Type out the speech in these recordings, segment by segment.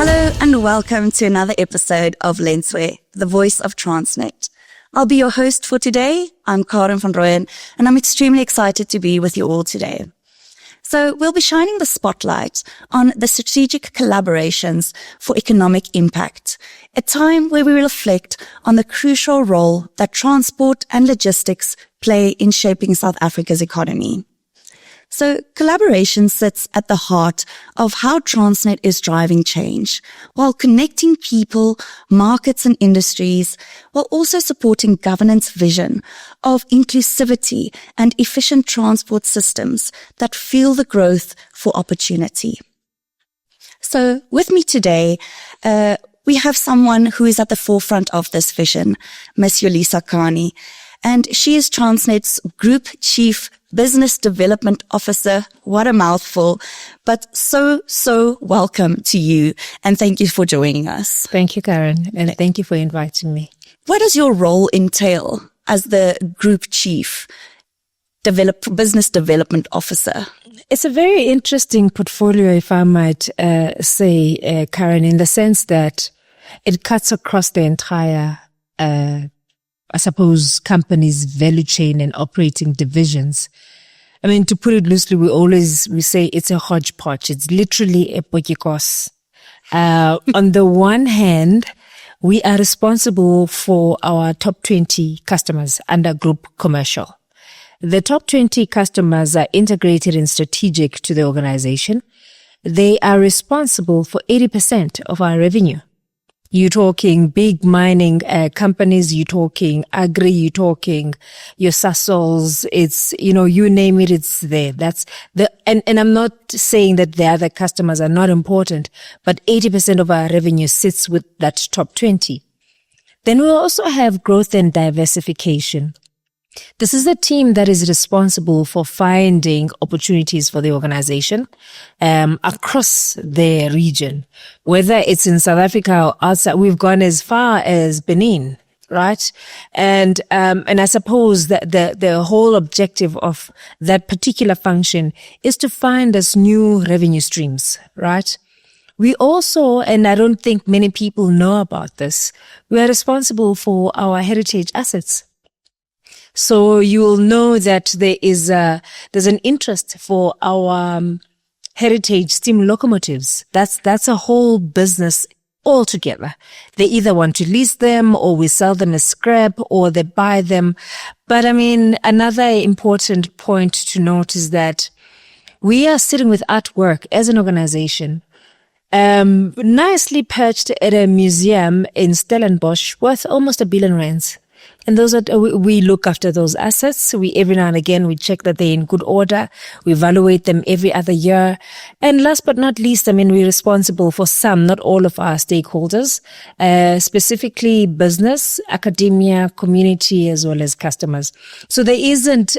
Hello and welcome to another episode of Lentswe, the voice of Transnet. I'll be your host for today. I'm Karen van Rooyen and I'm extremely excited to be with you all today. So we'll be shining the spotlight on the strategic collaborations for economic impact, a time where we reflect on the crucial role that transport and logistics play in shaping South Africa's economy. So collaboration sits at the heart of how Transnet is driving change, while connecting people, markets and industries, while also supporting governance vision of inclusivity and efficient transport systems that fuel the growth for opportunity. So with me today, we have someone who is at the forefront of this vision, Ms. Yolisa Kani, and she is Transnet's Group Chief Business Development Officer. What a mouthful, but so welcome to you and thank you for joining us. Thank you, Karen, and thank you for inviting me. What does your role entail as the Group Chief Business Development Officer? It's a very interesting portfolio, if I might say, Karen, in the sense that it cuts across the entire I suppose, companies' value chain and operating divisions. I mean, to put it loosely, we say it's a hodgepodge. It's literally a potjikos. On the one hand, we are responsible for our top 20 customers under Group Commercial. The top 20 customers are integrated and strategic to the organization. They are responsible for 80% of our revenue. You're talking big mining companies, you're talking agri, you're talking your Sasols, it's, you name it, it's there. That's and I'm not saying that the other customers are not important, but 80% of our revenue sits with that top 20. Then we also have growth and diversification. This is a team that is responsible for finding opportunities for the organization across the region, whether it's in South Africa or outside. We've gone as far as Benin, right? And I suppose that the whole objective of that particular function is to find us new revenue streams, right? We also, and I don't think many people know about this, we are responsible for our heritage assets. So you will know that there's an interest for our heritage steam locomotives. That's a whole business altogether. They either want to lease them or we sell them as scrap or they buy them. But I mean, another important point to note is that we are sitting with artwork as an organization, nicely perched at a museum in Stellenbosch worth almost R1 billion. And we look after those assets. Every now and again, we check that they're in good order. We evaluate them every other year. And last but not least, I mean, we're responsible for some, not all of our stakeholders, specifically business, academia, community, as well as customers. So there isn't,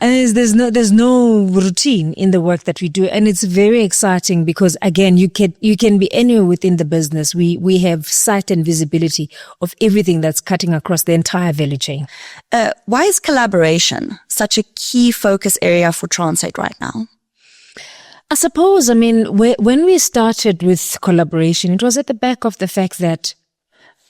and there's no routine in the work that we do. And it's very exciting because again, you can be anywhere within the business. We have sight and visibility of everything that's cutting across the entire value chain. Why is collaboration such a key focus area for Transnet right now? I suppose, I mean, when we started with collaboration, it was at the back of the fact that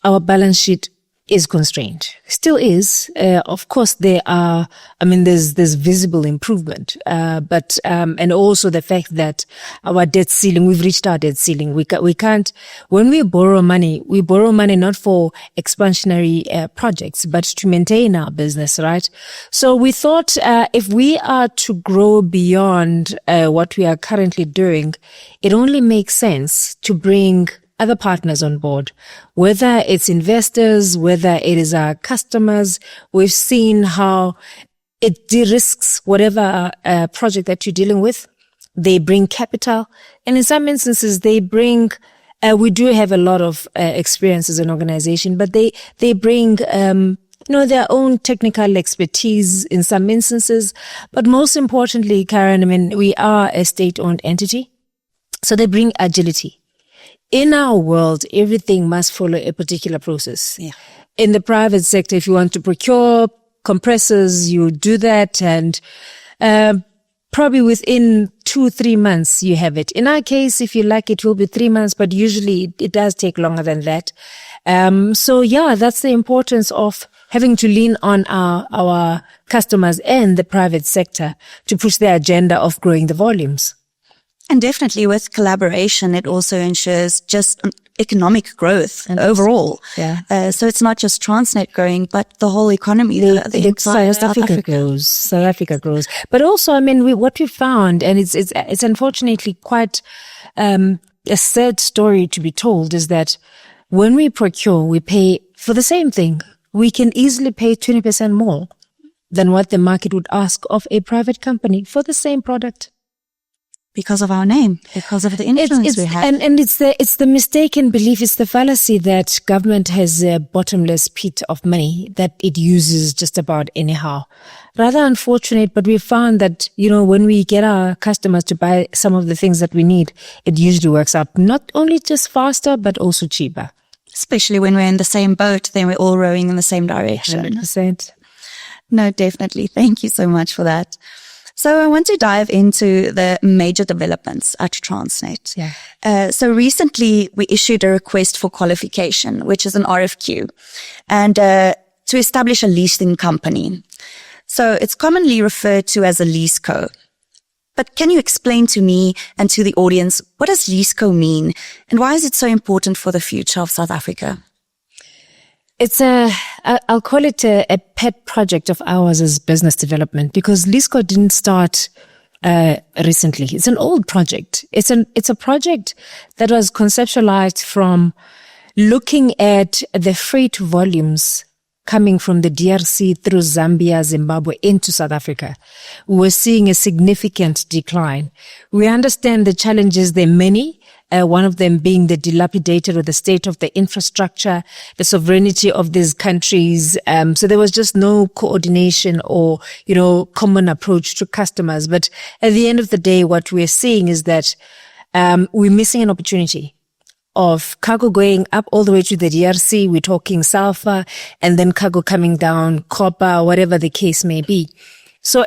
our balance sheet is constrained. Still is. Of course, there's visible improvement. But and also the fact that our debt ceiling, we've reached our debt ceiling. We can't, when we borrow money not for expansionary projects, but to maintain our business, right? So we thought, if we are to grow beyond what we are currently doing, it only makes sense to bring other partners on board, whether it's investors, whether it is our customers. We've seen how it de-risks whatever project that you're dealing with. They bring capital, and in some instances they bring, we do have a lot of experience as an organization, but they bring their own technical expertise in some instances. But most importantly, Karen, I mean, we are a state-owned entity, so they bring agility. In our world, everything must follow a particular process. Yeah. In the private sector, if you want to procure compressors, you do that. And probably within 2-3 months you have it. In our case, if you like, it will be 3 months, but usually it does take longer than that. So yeah, that's the importance of having to lean on our customers and the private sector to push the agenda of growing the volumes. And definitely with collaboration, it also ensures just economic growth and overall. Yeah. So it's not just Transnet growing, but the whole economy. The entire South Africa grows. South Africa grows. But also, I mean, what we found, and it's unfortunately quite a sad story to be told, is that when we procure, we pay for the same thing. We can easily pay 20% more than what the market would ask of a private company for the same product. Because of our name, because of the influence we have. And it's the mistaken belief, it's the fallacy that government has a bottomless pit of money that it uses just about anyhow. Rather unfortunate, but we found that, when we get our customers to buy some of the things that we need, it usually works out not only just faster, but also cheaper. Especially when we're in the same boat, then we're all rowing in the same direction. 100%. No, definitely. Thank you so much for that. So I want to dive into the major developments at Transnet. Yeah. So recently we issued a request for qualification, which is an RFQ, and to establish a leasing company. So it's commonly referred to as a leaseco. But can you explain to me and to the audience, what does leaseco mean and why is it so important for the future of South Africa? It's I'll call it a pet project of ours as business development, because leaseco didn't start recently. It's an old project. It's a project that was conceptualized from looking at the freight volumes coming from the DRC through Zambia, Zimbabwe into South Africa. We're seeing a significant decline. We understand the challenges, there are many. One of them being the dilapidated or the state of the infrastructure, the sovereignty of these countries. So there was just no coordination or, common approach to customers. But at the end of the day, what we're seeing is that we're missing an opportunity of cargo going up all the way to the DRC. We're talking sulfur, and then cargo coming down, copper, whatever the case may be. So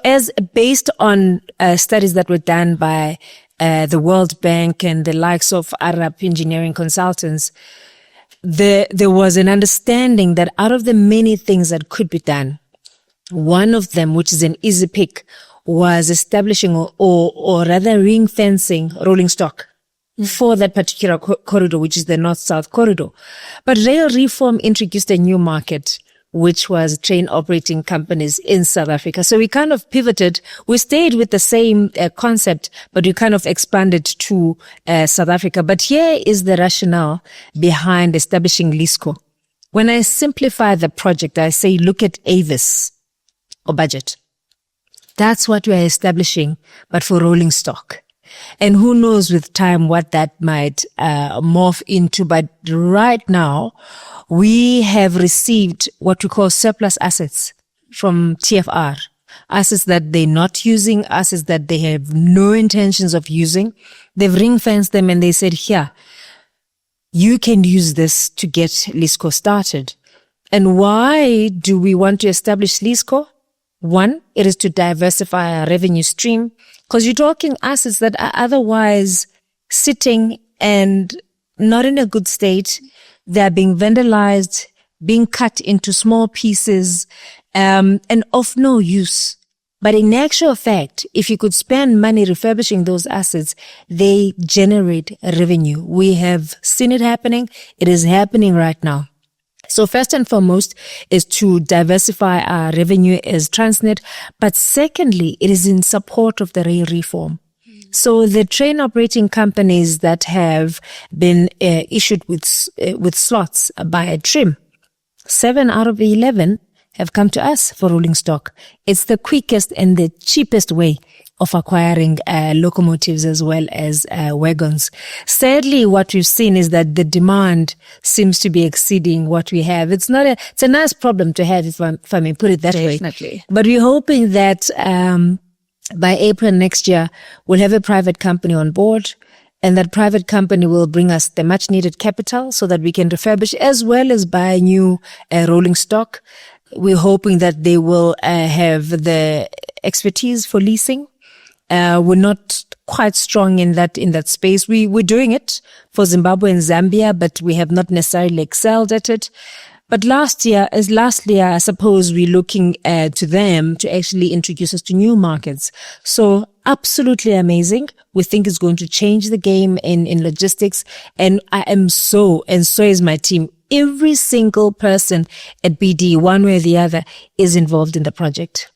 based on studies that were done by the World Bank and the likes of Arab engineering consultants, there was an understanding that out of the many things that could be done, one of them, which is an easy pick, was establishing or rather ring fencing rolling stock for that particular corridor, which is the North-South corridor. But rail reform introduced a new market, which was train operating companies in South Africa. So we kind of pivoted. We stayed with the same concept, but we kind of expanded to South Africa. But here is the rationale behind establishing leaseco. When I simplify the project, I say, look at AVIS or budget. That's what we are establishing, but for rolling stock. And who knows with time what that might morph into. But right now, we have received what we call surplus assets from TFR. Assets that they're not using, assets that they have no intentions of using. They've ring-fenced them and they said, here, you can use this to get leaseco started. And why do we want to establish leaseco? One, it is to diversify our revenue stream, because you're talking assets that are otherwise sitting and not in a good state. They're being vandalized, being cut into small pieces, and of no use. But in actual fact, if you could spend money refurbishing those assets, they generate revenue. We have seen it happening. It is happening right now. So first and foremost is to diversify our revenue as Transnet. But secondly, it is in support of the rail reform. So the train operating companies that have been issued with slots by a trim, 7 out of the 11 have come to us for rolling stock. It's the quickest and the cheapest way of acquiring locomotives as well as wagons. Sadly, what we've seen is that the demand seems to be exceeding what we have. It's a nice problem to have, if I may put it that way. Definitely. But we're hoping that by April next year, we'll have a private company on board, and that private company will bring us the much needed capital so that we can refurbish as well as buy new rolling stock. We're hoping that they will have the expertise for leasing. We're not quite strong in that space. We're doing it for Zimbabwe and Zambia, but we have not necessarily excelled at it. But lastly, I suppose we're looking to them to actually introduce us to new markets. So absolutely amazing. We think it's going to change the game in logistics. And I am so is my team. Every single person at BD, one way or the other, is involved in the project.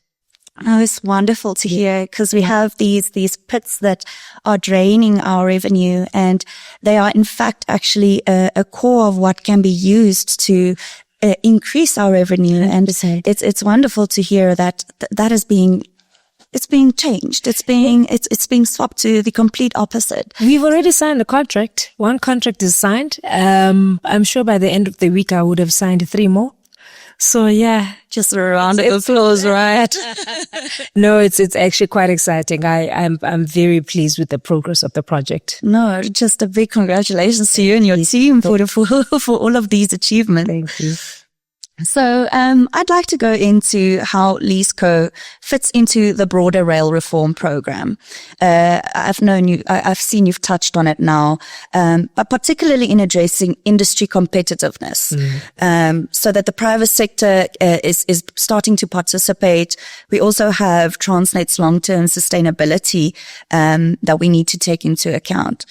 Oh, it's wonderful to hear, because we have these pits that are draining our revenue, and they are in fact actually a core of what can be used to increase our revenue. And it's wonderful to hear that is being changed. It's being swapped to the complete opposite. We've already signed a contract. One contract is signed. I'm sure by the end of the week I would have signed 3 more. So yeah, just a round of applause, right? No, it's actually quite exciting. I'm very pleased with the progress of the project. No, just a big congratulations to you and your team for all of these achievements. Thank you. So, I'd like to go into how LeaseCo fits into the broader rail reform program. I've seen you've touched on it now, but particularly in addressing industry competitiveness, so that the private sector is starting to participate. We also have Transnet's long-term sustainability that we need to take into account.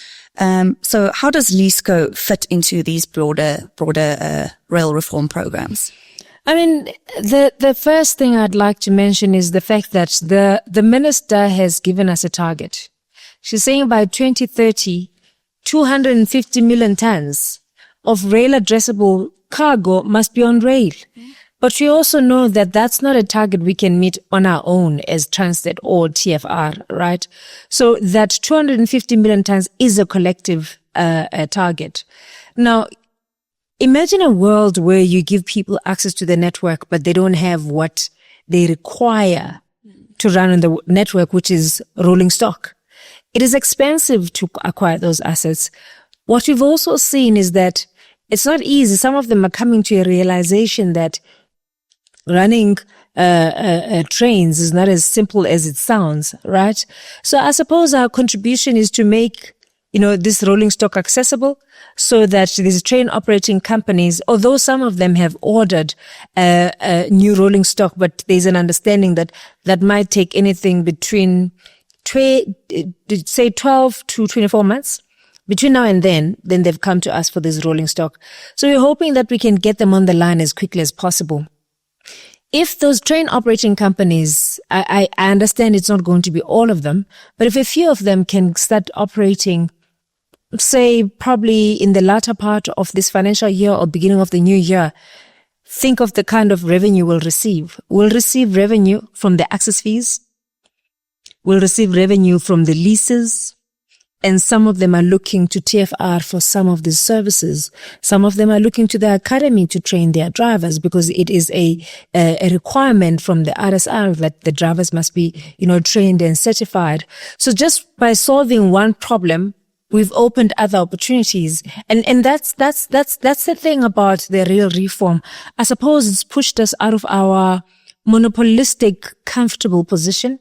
So how does LeaseCo fit into these broader rail reform programs? I mean, the first thing I'd like to mention is the fact that the minister has given us a target. She's saying by 2030, 250 million tons of rail addressable cargo must be on rail. But we also know that that's not a target we can meet on our own as Transnet or TFR, right? So that 250 million tons is a collective target. Now, imagine a world where you give people access to the network, but they don't have what they require to run on the network, which is rolling stock. It is expensive to acquire those assets. What we've also seen is that it's not easy. Some of them are coming to a realization that running trains is not as simple as it sounds, right? So I suppose our contribution is to make, this rolling stock accessible, so that these train operating companies, although some of them have ordered new rolling stock, but there's an understanding that might take anything between, say, 12 to 24 months. Between now and then they've come to us for this rolling stock. So we're hoping that we can get them on the line as quickly as possible. If those train operating companies, I understand it's not going to be all of them, but if a few of them can start operating, say probably in the latter part of this financial year or beginning of the new year, think of the kind of revenue we'll receive. We'll receive revenue from the access fees. We'll receive revenue from the leases. And some of them are looking to TFR for some of these services. Some of them are looking to the academy to train their drivers, because it is a requirement from the RSR that the drivers must be, trained and certified. So just by solving one problem, we've opened other opportunities. And that's the thing about the rail reform. I suppose it's pushed us out of our monopolistic, comfortable position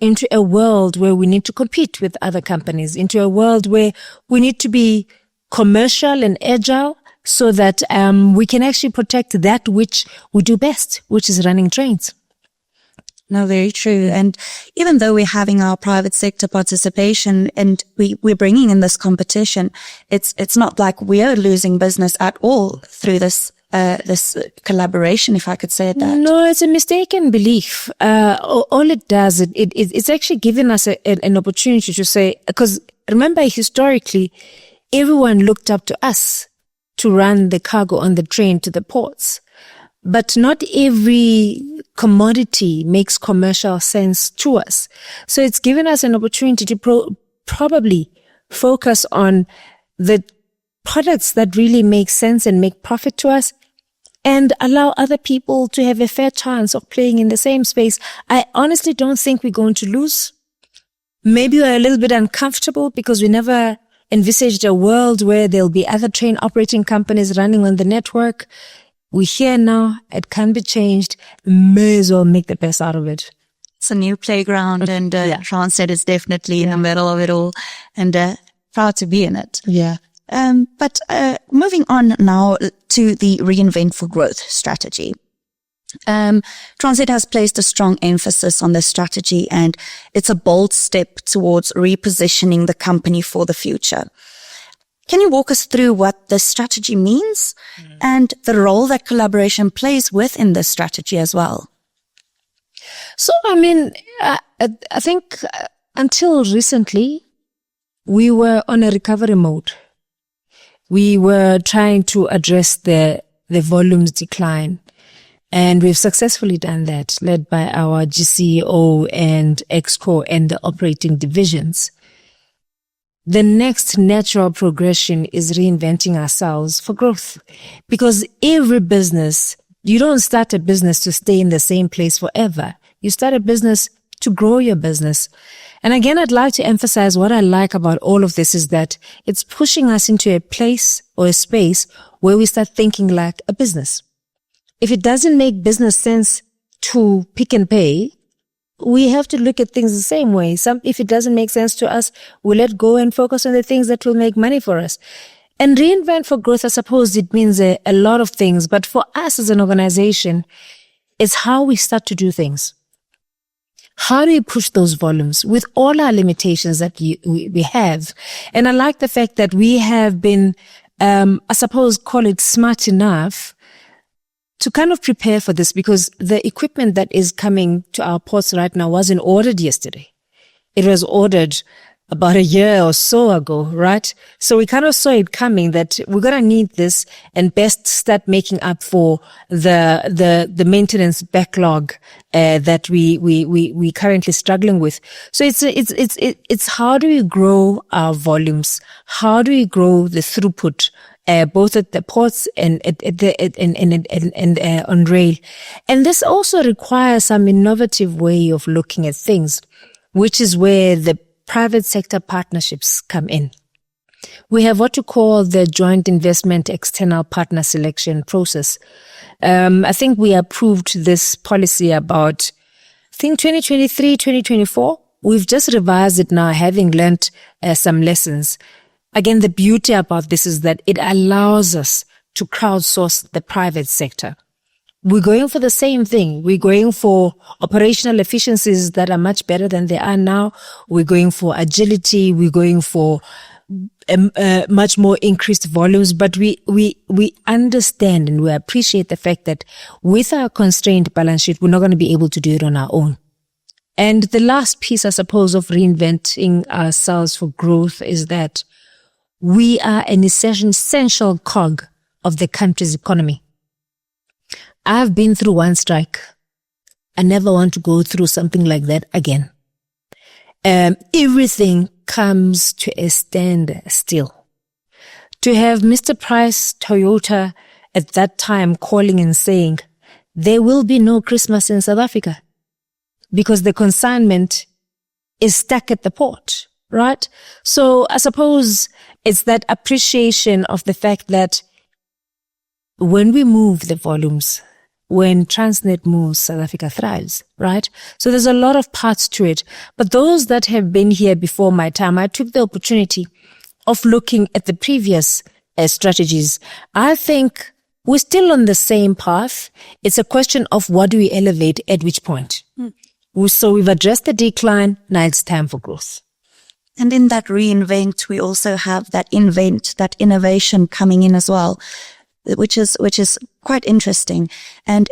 into a world where we need to compete with other companies, into a world where we need to be commercial and agile, so that we can actually protect that which we do best, which is running trains. No, very true. And even though we're having our private sector participation and we're bringing in this competition, it's not like we're losing business at all through this collaboration, if I could say that. No, it's a mistaken belief. All it does, it's actually given us an opportunity to say, because remember, historically, everyone looked up to us to run the cargo on the train to the ports. But not every commodity makes commercial sense to us. So it's given us an opportunity to probably focus on the products that really make sense and make profit to us, and allow other people to have a fair chance of playing in the same space. I honestly don't think we're going to lose. Maybe we're a little bit uncomfortable because we never envisaged a world where there'll be other train operating companies running on the network. We're here now. It can be changed. May as well make the best out of it. It's a new playground, and Transnet is definitely in the middle of it all, and proud to be in it. Yeah. But moving on now to the Reinvent for Growth strategy. Transnet has placed a strong emphasis on this strategy, and it's a bold step towards repositioning the company for the future. Can you walk us through what this strategy means and the role that collaboration plays within this strategy as well? So, I mean, I think until recently, we were on a recovery mode. We were trying to address the volumes decline. And we've successfully done that, led by our GCO and ExCo and the operating divisions. The next natural progression is reinventing ourselves for growth. Because every business, you don't start a business to stay in the same place forever. You start a business to grow your business. And again, I'd like to emphasize what I like about all of this is that it's pushing us into a place or a space where we start thinking like a business. If it doesn't make business sense to pick and pay, we have to look at things the same way. If it doesn't make sense to us, we let go and focus on the things that will make money for us. And reinvent for growth, I suppose it means a lot of things. But for us as an organization, it's how we start to do things. How do we push those volumes with all our limitations that we have? And I like the fact that we have been, I suppose, call it smart enough to kind of prepare for this, because the equipment that is coming to our ports right now wasn't ordered yesterday. It was ordered about a year or so ago, right? So we kind of saw it coming that we're going to need this and best start making up for the maintenance backlog that we currently struggling with. So it's how do we grow our volumes? How do we grow the throughput? Both at the ports and on rail. And this also requires some innovative way of looking at things, which is where the private sector partnerships come in. We have what you call the joint investment external partner selection process. I think we approved this policy about, 2023, 2024. We've just revised it now, having learned some lessons. Again, the beauty about this is that it allows us to crowdsource the private sector. We're going for the same thing. We're going for operational efficiencies that are much better than they are now. We're going for agility. We're going for much more increased volumes. But we understand and we appreciate the fact that with our constrained balance sheet, we're not going to be able to do it on our own. And the last piece, I suppose, of reinventing ourselves for growth is that we are an essential cog of the country's economy. I've been through one strike. I never want to go through something like that again. Everything comes to a standstill. To have Mr. Price, Toyota, at that time calling and saying, there will be no Christmas in South Africa because the consignment is stuck at the port, right? So I suppose it's that appreciation of the fact that when we move the volumes, when Transnet moves, South Africa thrives, right? So there's a lot of parts to it. But those that have been here before my time, I took the opportunity of looking at the previous strategies. I think we're still on the same path. It's a question of what do we elevate at which point. So we've addressed the decline. Now it's time for growth. And in that reinvent, we also have that invent, that innovation coming in as well, which is quite interesting. And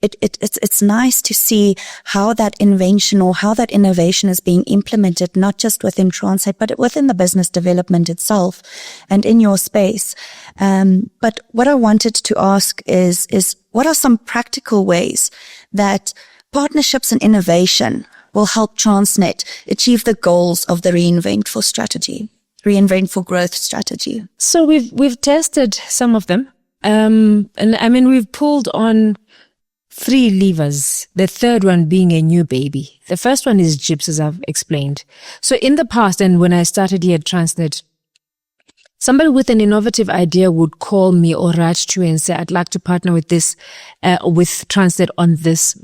it's nice to see how that invention or how that innovation is being implemented, not just within Transnet, but within the business development itself and in your space. But what I wanted to ask is what are some practical ways that partnerships and innovation will help Transnet achieve the goals of the Reinvent for Growth strategy? So we've tested some of them. And I mean, we've pulled on 3 levers, the third one being a new baby. The first one is JIPS, as I've explained. So in the past, and when I started here at Transnet, somebody with an innovative idea would call me or write to and say, I'd like to partner with this, with Transnet on this.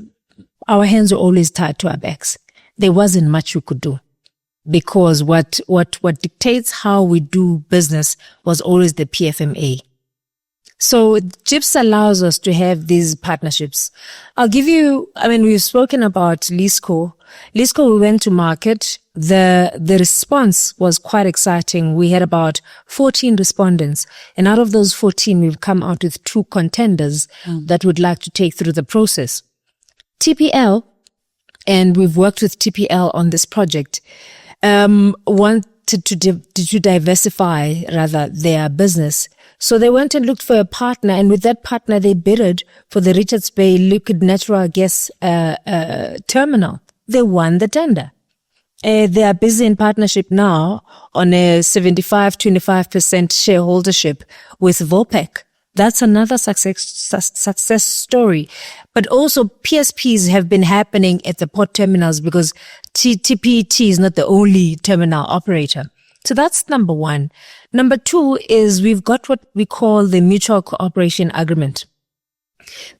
our hands were always tied to our backs. There wasn't much we could do because what dictates how we do business was always the PFMA. So GIPS allows us to have these partnerships. I'll give you, we've spoken about Lisco. Lisco, we went to market. The response was quite exciting. We had about 14 respondents. And out of those 14, we've come out with 2 contenders that would like to take through the process. TPL, and we've worked with TPL on this project, wanted to diversify rather their business. So they went and looked for a partner, and with that partner, they bidded for the Richards Bay liquid natural gas terminal. They won the tender. They are busy in partnership now on a 75-25% shareholdership with Volpec. That's another success story. But also PSPs have been happening at the port terminals because TPT is not the only terminal operator. So that's number 1. Number 2 is we've got what we call the mutual cooperation agreement.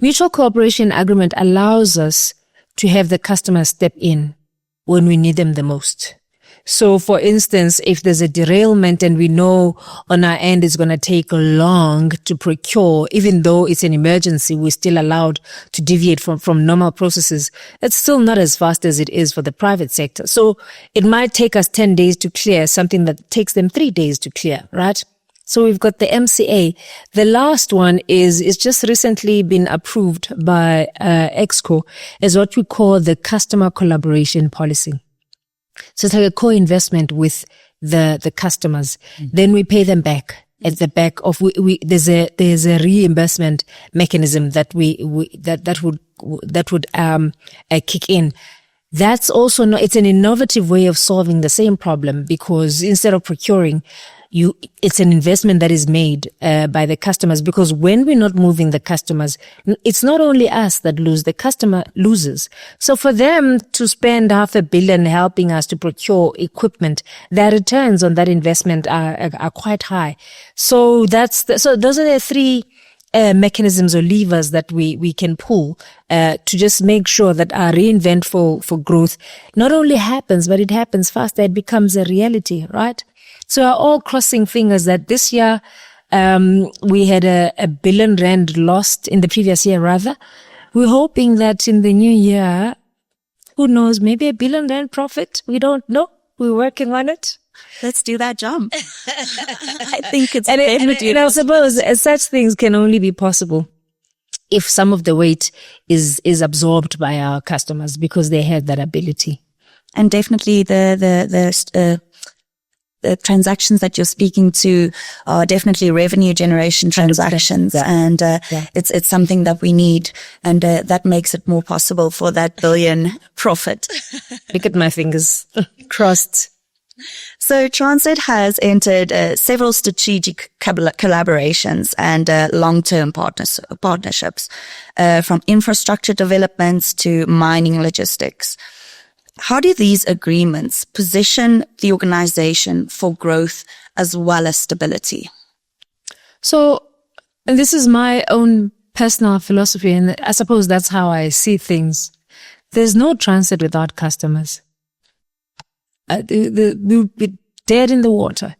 Mutual cooperation agreement allows us to have the customer step in when we need them the most. So for instance, if there's a derailment and we know on our end it's going to take long to procure, even though it's an emergency, we're still allowed to deviate from normal processes. It's still not as fast as it is for the private sector. So it might take us 10 days to clear something that takes them 3 days to clear, right? So we've got the MCA. The last one is just recently been approved by EXCO as what we call the customer collaboration policy. So it's like a co-investment with the customers. Then we pay them back. At the back of there's a reimbursement mechanism that would kick in. That's also it's an innovative way of solving the same problem because instead of procuring, it's an investment that is made by the customers, because when we're not moving the customers, it's not only us that lose, the customer loses. So for them to spend $500 million helping us to procure equipment, their returns on that investment are quite high. So so those are the 3 mechanisms or levers that we can pull to just make sure that our reinvent for growth not only happens, but it happens faster. It becomes a reality, right? So we're all crossing fingers that this year we had a R1 billion lost in the previous year, rather. We're hoping that in the new year, who knows, maybe R1 billion profit. We don't know. We're working on it. Let's do that jump. I think it's and I suppose such things can only be possible if some of the weight is absorbed by our customers because they have that ability. And definitely the transactions that you're speaking to are definitely revenue generation transactions. 100%. And it's something that we need. And that makes it more possible for that billion profit. Look at my fingers crossed. So Transnet has entered several strategic collaborations and long-term partnerships, from infrastructure developments to mining logistics. How do these agreements position the organization for growth as well as stability? So, and this is my own personal philosophy, and I suppose that's how I see things. There's no Transnet without customers. We'll be dead in the water.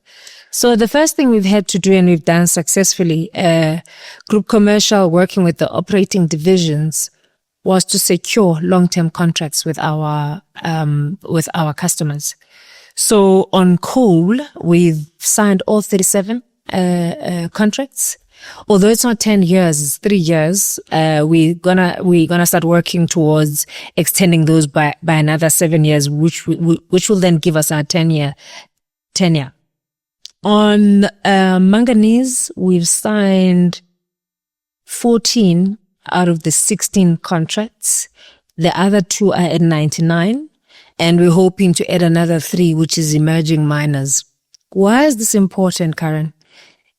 So the first thing we've had to do, and we've done successfully, Group Commercial working with the operating divisions, was to secure long-term contracts with our customers. So on coal, we've signed all 37 contracts. Although it's not 10 years, it's 3 years. We're gonna start working towards extending those by another 7 years, which will then give us our 10-year tenure. On manganese, we've signed 14 out of the 16 contracts. The other 2 are at 99, and we're hoping to add another 3, which is emerging miners. Why is this important, Karen?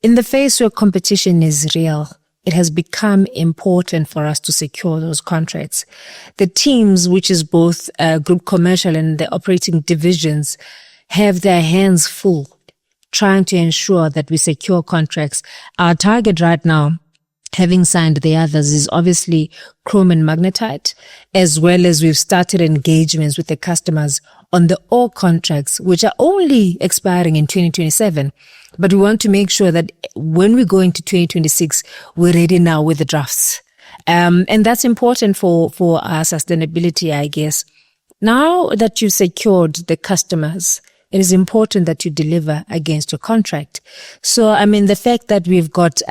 In the face where competition is real, it has become important for us to secure those contracts. The teams, which is both Group Commercial and the operating divisions, have their hands full trying to ensure that we secure contracts. Our target right now having signed the others, is obviously chrome and magnetite, as well as we've started engagements with the customers on the ore contracts, which are only expiring in 2027. But we want to make sure that when we go into 2026, we're ready now with the drafts. And that's important for our sustainability, I guess. Now that you've secured the customers, it is important that you deliver against your contract. So, I mean, the fact that we've got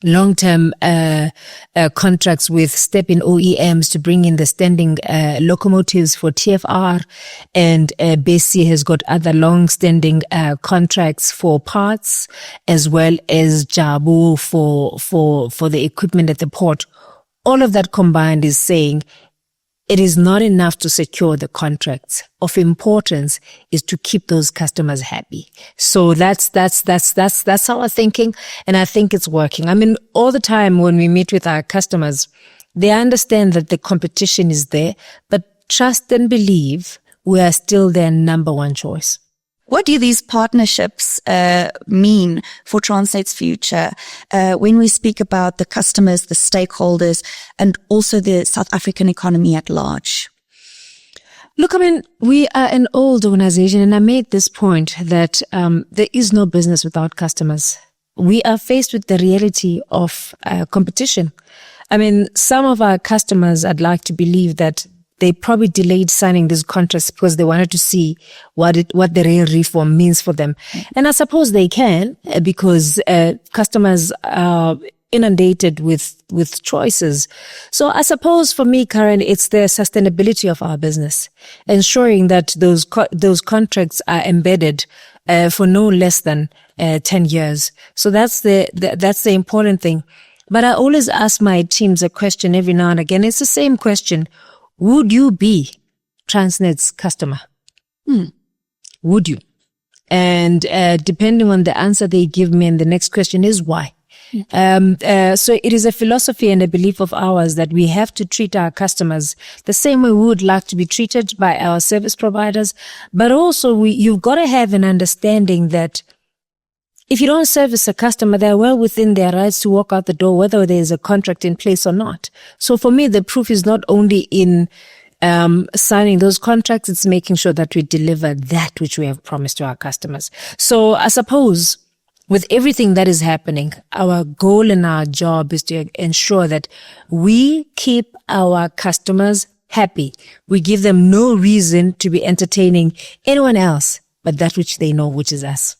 long-term contracts with step-in OEMs to bring in the standing locomotives for TFR, and Bessie has got other long-standing contracts for parts, as well as Jabu for the equipment at the port. All of that combined is saying it is not enough to secure the contracts. Of importance is to keep those customers happy. So that's our thinking, and I think it's working. I mean, all the time when we meet with our customers, they understand that the competition is there, but trust and believe we are still their number one choice. What do these partnerships mean for Transnet's future when we speak about the customers, the stakeholders, and also the South African economy at large? Look, I mean, we are an old organization, and I made this point that there is no business without customers. We are faced with the reality of competition. I mean, some of our customers, I'd like to believe that they probably delayed signing these contracts because they wanted to see what the rail reform means for them. And I suppose they can, because customers are inundated with choices. So I suppose for me, Karen, it's the sustainability of our business, ensuring that those contracts are embedded for no less than 10 years. So that's the important thing. But I always ask my teams a question every now and again. It's the same question. Would you be Transnet's customer? Would you? And depending on the answer they give me, and the next question is why? So it is a philosophy and a belief of ours that we have to treat our customers the same way we would like to be treated by our service providers. But also you've got to have an understanding that if you don't service a customer, they're well within their rights to walk out the door, whether there's a contract in place or not. So for me, the proof is not only in signing those contracts, it's making sure that we deliver that which we have promised to our customers. So I suppose with everything that is happening, our goal and our job is to ensure that we keep our customers happy. We give them no reason to be entertaining anyone else but that which they know, which is us.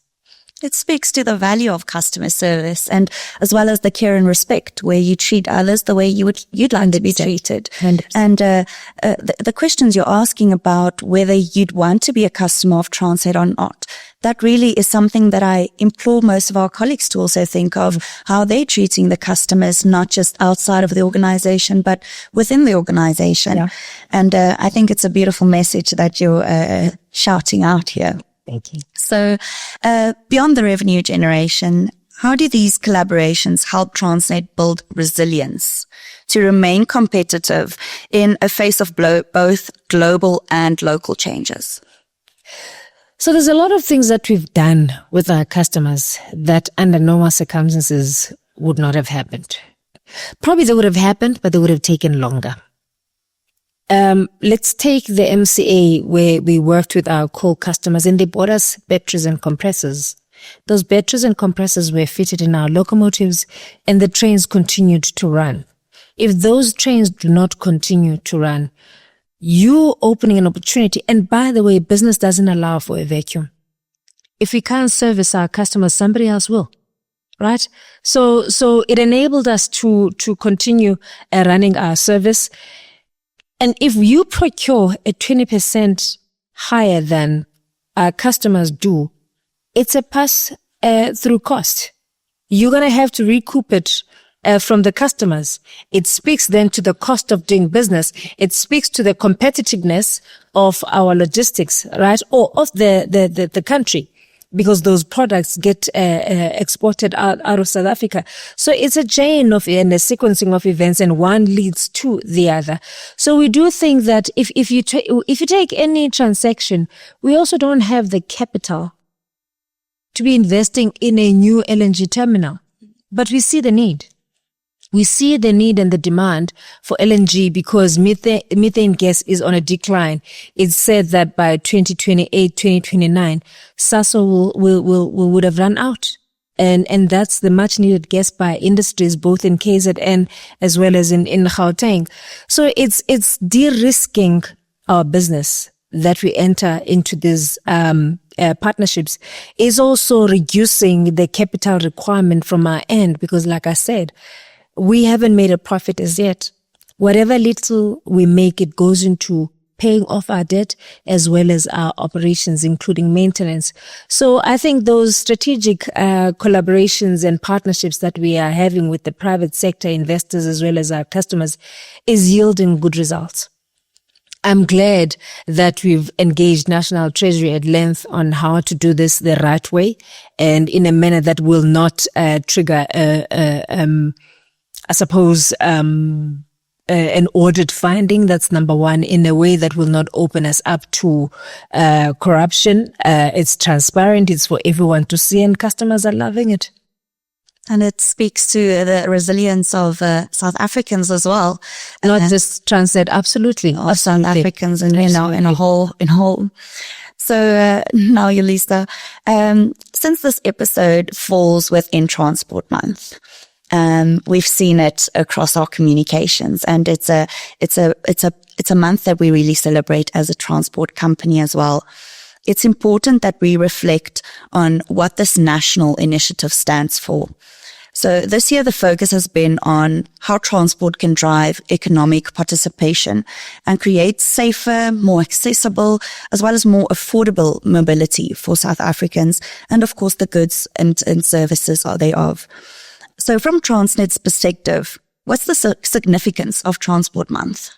It speaks to the value of customer service, and as well as the care and respect, where you treat others the way you'd like to be treated. 100%. And the questions you're asking about whether you'd want to be a customer of Transnet or not, that really is something that I implore most of our colleagues to also think of, how they're treating the customers, not just outside of the organization, but within the organization. Yeah. And I think it's a beautiful message that you're shouting out here. Thank you. So, beyond the revenue generation, how do these collaborations help Transnet build resilience to remain competitive in a face of both global and local changes? So there's a lot of things that we've done with our customers that under normal circumstances would not have happened. Probably they would have happened, but they would have taken longer. Let's take the MCA, where we worked with our coal customers and they bought us batteries and compressors. Those batteries and compressors were fitted in our locomotives and the trains continued to run. If those trains do not continue to run, you opening an opportunity. And by the way, business doesn't allow for a vacuum. If we can't service our customers, somebody else will. Right? So it enabled us to continue running our service. And if you procure a 20% higher than our customers do, it's a pass through cost. You're going to have to recoup it from the customers. It speaks then to the cost of doing business. It speaks to the competitiveness of our logistics, right? Or of the country, because those products get exported out of South Africa. So it's a chain of and a sequencing of events, and one leads to the other. So we do think that if you take any transaction, we also don't have the capital to be investing in a new LNG terminal, but we see the need. We see the need and the demand for LNG because methane gas is on a decline. It's said that by 2028, 2029, Sasol would have run out. And that's the much needed gas by industries, both in KZN as well as in Gauteng. So it's de-risking our business that we enter into these partnerships, is also reducing the capital requirement from our end, because like I said, we haven't made a profit as yet. Whatever little we make, it goes into paying off our debt as well as our operations, including maintenance. So I think those strategic collaborations and partnerships that we are having with the private sector investors as well as our customers is yielding good results. I'm glad that we've engaged National Treasury at length on how to do this the right way and in a manner that will not trigger an audit finding. That's number one, in a way that will not open us up to corruption. It's transparent. It's for everyone to see, and customers are loving it. And it speaks to the resilience of South Africans as well. Not just Transnet, absolutely. Of South Africans and, in a whole. So now, Yolisa, since this episode falls within Transport Month, we've seen it across our communications, and it's a month that we really celebrate as a transport company as well. It's important that we reflect on what this national initiative stands for. So this year, the focus has been on how transport can drive economic participation and create safer, more accessible, as well as more affordable mobility for South Africans, and of course the goods and services thereof. So from Transnet's perspective, what's the significance of Transport Month?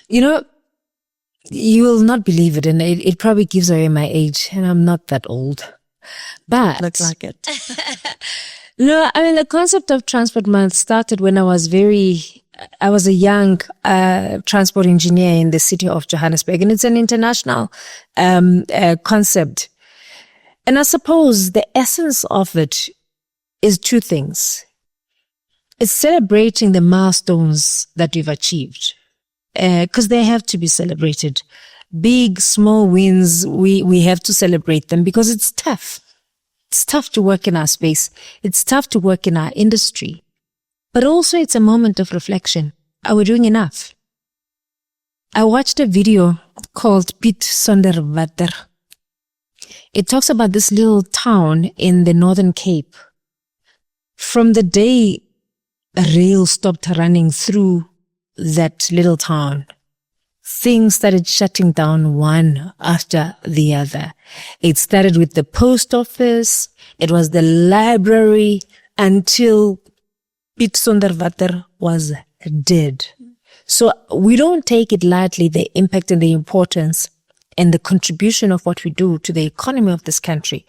You know, you will not believe it, and it probably gives away my age, and I'm not that old. But looks like it. No, I mean, the concept of Transport Month started when I was a young transport engineer in the city of Johannesburg, and it's an international concept. And I suppose the essence of it is two things. It's celebrating the milestones that you've achieved, because they have to be celebrated. Big, small wins, we have to celebrate them because it's tough. It's tough to work in our space. It's tough to work in our industry. But also it's a moment of reflection. Are we doing enough? I watched a video called Piet Sonder Water. It talks about this little town in the Northern Cape. From the day a rail stopped running through that little town, things started shutting down one after the other. It started with the post office. It was the library until Piet Sonder Water was dead. So we don't take it lightly, the impact and the importance and the contribution of what we do to the economy of this country.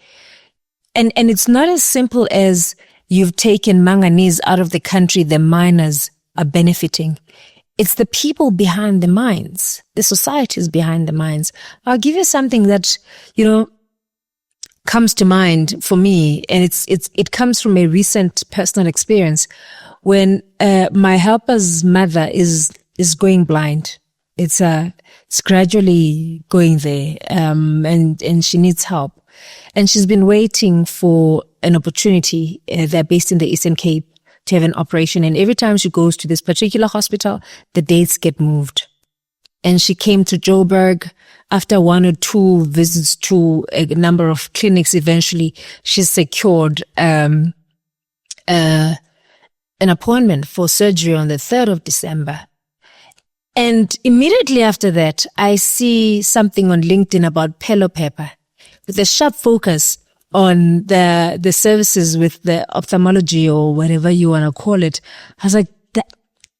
And it's not as simple as you've taken manganese out of the country, the miners are benefiting. It's the people behind the mines, the societies behind the mines. I'll give you something that, comes to mind for me, and it comes from a recent personal experience when my helper's mother is going blind. It's gradually going there, and she needs help, and she's been waiting for an opportunity. They're based in the Eastern Cape to have an operation, and every time she goes to this particular hospital, the dates get moved. And she came to Joburg. After one or two visits to a number of clinics, eventually she secured an appointment for surgery on the 3rd of December. And immediately after that, I see something on LinkedIn about Pello Pepper with a sharp focus on the services with the ophthalmology or whatever you want to call it. I was like,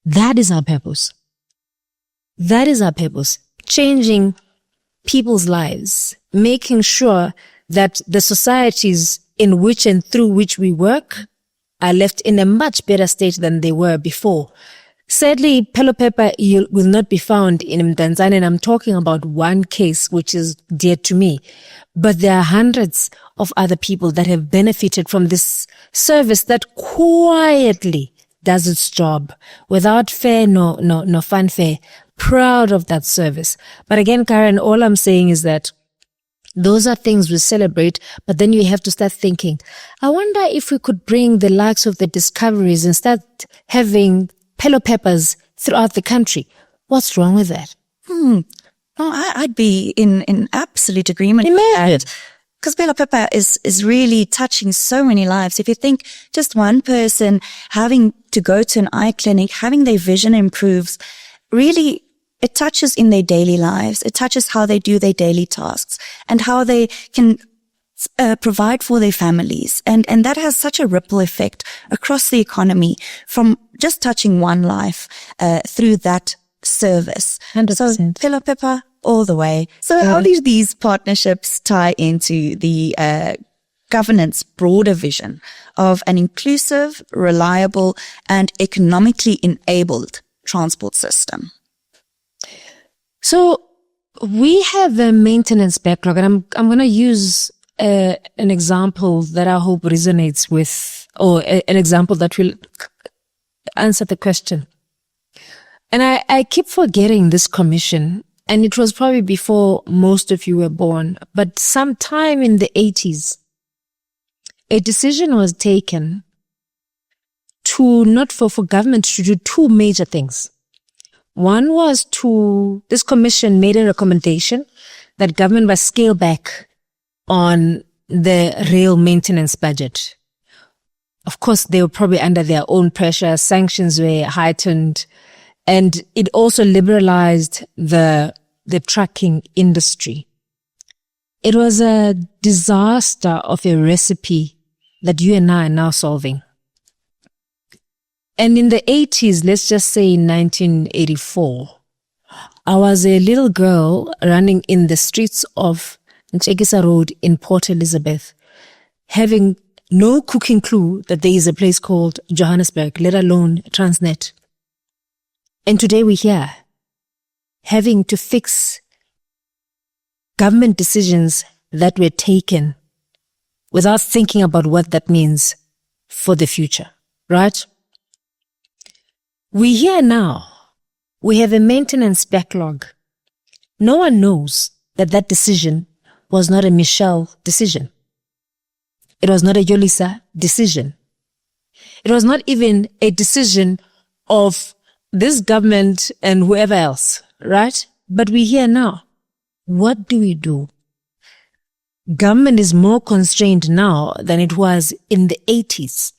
that is our purpose. That is our purpose. Changing people's lives, making sure that the societies in which and through which we work are left in a much better state than they were before. Sadly, Pello Pepper will not be found in Tanzania, and I'm talking about one case which is dear to me. But there are hundreds of other people that have benefited from this service that quietly does its job without fair no fanfare, proud of that service. But again, Karen, all I'm saying is that those are things we celebrate, but then you have to start thinking, I wonder if we could bring the likes of the discoveries and start having pillow peppers throughout the country. What's wrong with that? Oh, I'd be in absolute agreement with that. Because Bella Pepper is really touching so many lives. If you think just one person having to go to an eye clinic, having their vision improves, really it touches in their daily lives. It touches how they do their daily tasks and how they can provide for their families. And that has such a ripple effect across the economy from just touching one life through that service. 100%. So Pillow Pepper all the way. So how do these partnerships tie into the governance broader vision of an inclusive, reliable, and economically enabled transport system? So we have a maintenance backlog, and I'm going to use an example that I hope resonates with, or an example that will answer the question. And I keep forgetting this commission, and it was probably before most of you were born, but sometime in the 80s, a decision was taken to not for government to do two major things. One was this commission made a recommendation that government must scale back on the rail maintenance budget. Of course, they were probably under their own pressure. Sanctions were heightened, and it also liberalized the trucking industry. It was a disaster of a recipe that you and I are now solving. And in the 80s, let's just say in 1984, I was a little girl running in the streets of Nchegisa Road in Port Elizabeth, having no cooking clue that there is a place called Johannesburg, let alone Transnet. And today we're here, having to fix government decisions that were taken without thinking about what that means for the future, right? We're here now. We have a maintenance backlog. No one knows that decision was not a Michelle decision. It was not a Yolisa decision. It was not even a decision of this government and whoever else, right? But we're here now. What do we do? Government is more constrained now than it was in the 80s.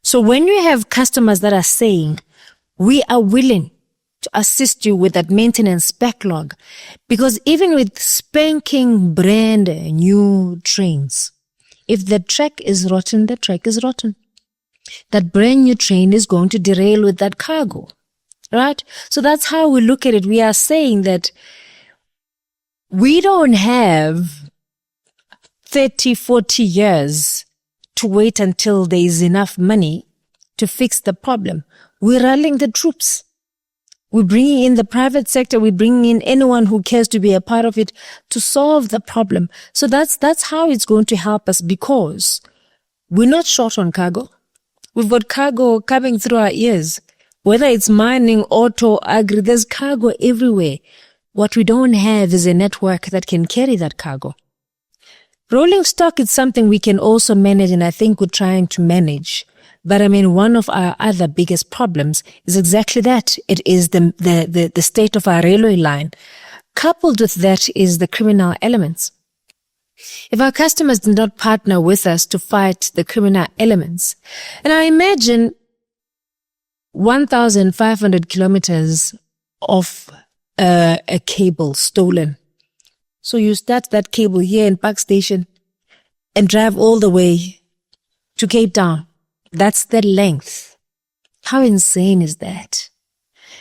So when you have customers that are saying, we are willing to assist you with that maintenance backlog, because even with spanking brand new trains, if the track is rotten, the track is rotten. That brand new train is going to derail with that cargo, right? So that's how we look at it. We are saying that we don't have 30, 40 years to wait until there is enough money to fix the problem. We're rallying the troops. We're bringing in the private sector. We're bringing in anyone who cares to be a part of it to solve the problem. So that's how it's going to help us, because we're not short on cargo. We've got cargo coming through our ears. Whether it's mining, auto, agri, there's cargo everywhere. What we don't have is a network that can carry that cargo. Rolling stock is something we can also manage, and I think we're trying to manage. But I mean, one of our other biggest problems is exactly that. It is the state of our railway line. Coupled with that is the criminal elements. If our customers do not partner with us to fight the criminal elements, and I imagine 1,500 kilometers of a cable stolen. So you start that cable here in Park Station and drive all the way to Cape Town. That's the length. How insane is that?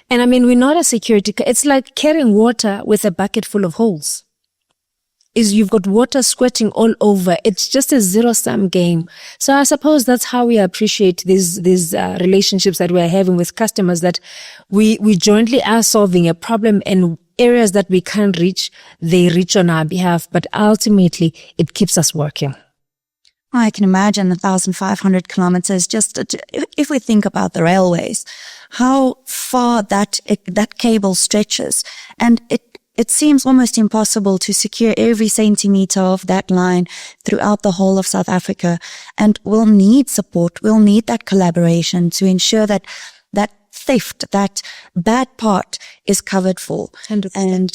And I mean, we're not a security. It's like carrying water with a bucket full of holes. You've got water squirting all over. It's just a zero-sum game. So I suppose that's how we appreciate these relationships that we're having with customers, that we jointly are solving a problem, and areas that we can't reach, they reach on our behalf, but ultimately it keeps us working. I can imagine 1,500 kilometers. Just if we think about the railways, how far that cable stretches, and it seems almost impossible to secure every centimeter of that line throughout the whole of South Africa. And we'll need support. We'll need that collaboration to ensure that theft, that bad part is covered for. 100%. And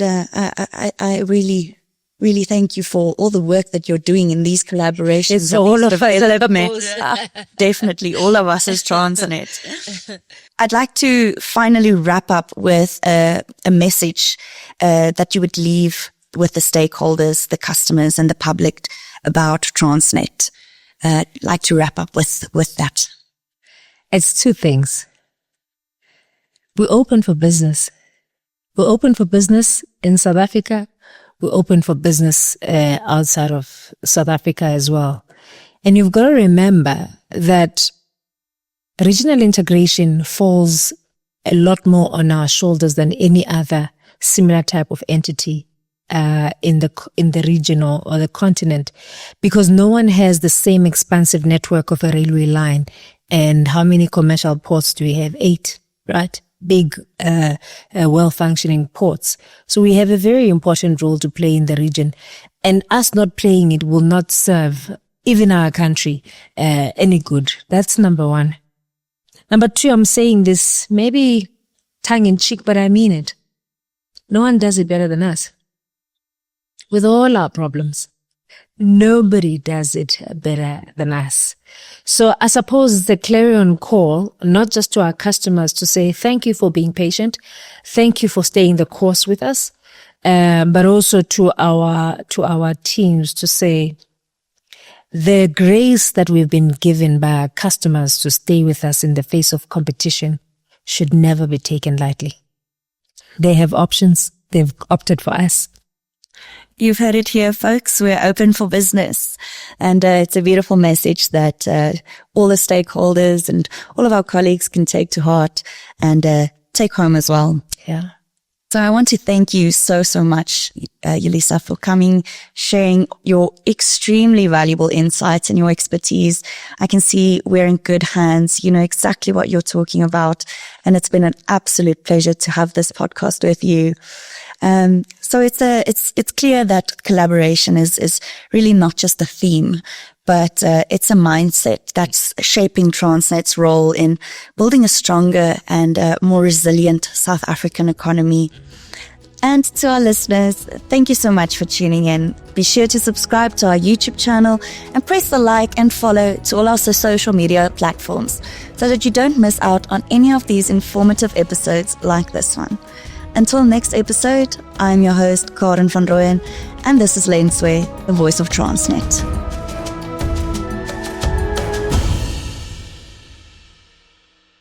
I really thank you for all the work that you're doing in these collaborations. It's all of us. Definitely all of us as Transnet. I'd like to finally wrap up with a message that you would leave with the stakeholders, the customers and the public about Transnet. I'd like to wrap up with that. It's two things. We're open for business. We're open for business in South Africa. We're open for business outside of South Africa as well. And you've got to remember that regional integration falls a lot more on our shoulders than any other similar type of entity in the region or the continent, because no one has the same expansive network of a railway line. And how many commercial ports do we have? 8, right? Big, well-functioning ports. So we have a very important role to play in the region, and us not playing it will not serve even our country any good. That's number one. Number two, I'm saying this maybe tongue-in-cheek, but I mean it. No one does it better than us. With all our problems, nobody does it better than us. So I suppose it's a clarion call, not just to our customers, to say thank you for being patient, thank you for staying the course with us, but also to our teams to say the grace that we've been given by our customers to stay with us in the face of competition should never be taken lightly. They have options. They've opted for us. You've heard it here, folks. We're open for business. And it's a beautiful message that all the stakeholders and all of our colleagues can take to heart and take home as well. Yeah. So I want to thank you so much, Yolisa, for coming, sharing your extremely valuable insights and your expertise. I can see we're in good hands. You know exactly what you're talking about. And it's been an absolute pleasure to have this podcast with you. So it's clear that collaboration is really not just a theme, but it's a mindset that's shaping Transnet's role in building a stronger and more resilient South African economy. And to our listeners, thank you so much for tuning in. Be sure to subscribe to our YouTube channel and press the like and follow to all our social media platforms so that you don't miss out on any of these informative episodes like this one. Until next episode, I'm your host, Karen van Rooyen, and this is Lentswe, the voice of Transnet.